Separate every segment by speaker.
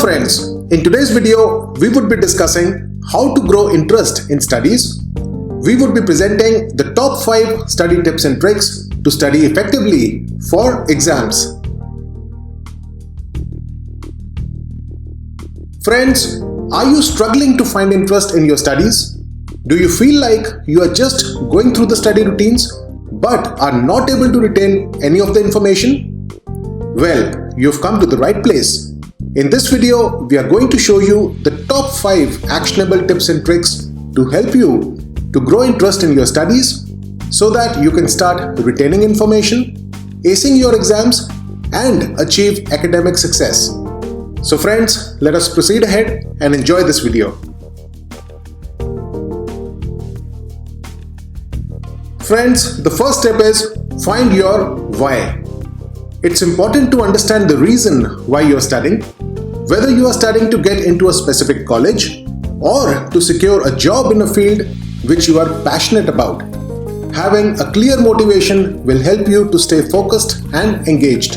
Speaker 1: friends, in today's video, we would be discussing how to grow interest in studies. We would be presenting the top 5 study tips and tricks to study effectively for exams. Friends, are you struggling to find interest in your studies? Do you feel like you are just going through the study routines but are not able to retain any of the information? Well, you've come to the right place. In this video, we are going to show you the top 5 actionable tips and tricks to help you to grow interest in your studies so that you can start retaining information, acing your exams, and achieve academic success. So friends, let us proceed ahead and enjoy this video. Friends, the first step is find your why. It's important to understand the reason why you're studying, whether you are studying to get into a specific college or to secure a job in a field which you are passionate about. Having a clear motivation will help you to stay focused and engaged.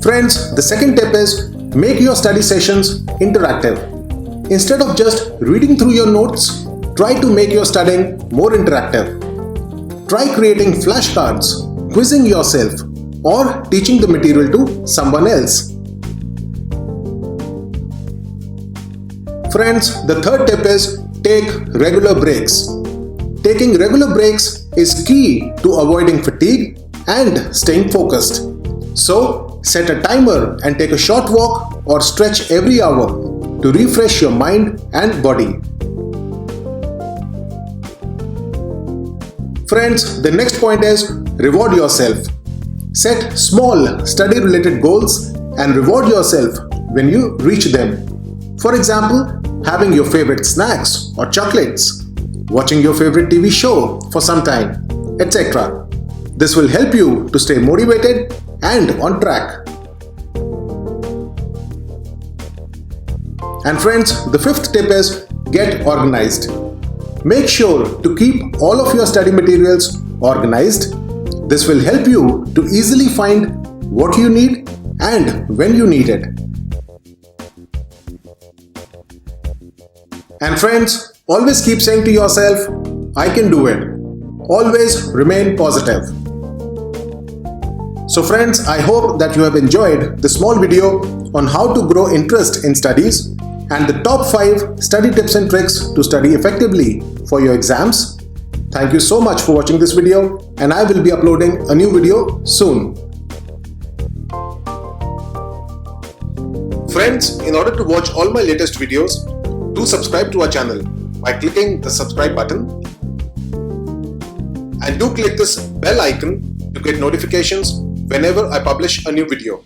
Speaker 1: Friends, the second tip is make your study sessions interactive. Instead of just reading through your notes, try to make your studying more interactive. Try creating flashcards, quizzing yourself, or teaching the material to someone else. Friends, the third tip is take regular breaks. Taking regular breaks is key to avoiding fatigue and staying focused. So, set a timer and take a short walk or stretch every hour to refresh your mind and body. Friends, the next point is reward yourself. Set small study-related goals and reward yourself when you reach them. For example, having your favorite snacks or chocolates, watching your favorite TV show for some time, etc. This will help you to stay motivated and on track. And friends, the fifth tip is get organized. Make sure to keep all of your study materials organized. This will help you to easily find what you need and when you need it. And friends, always keep saying to yourself, I can do it. Always remain positive. So friends, I hope that you have enjoyed this small video on how to grow interest in studies and the top 5 study tips and tricks to study effectively for your exams. Thank you so much for watching this video, and I will be uploading a new video soon. Friends, in order to watch all my latest videos, do subscribe to our channel by clicking the subscribe button, and do click this bell icon to get notifications whenever I publish a new video.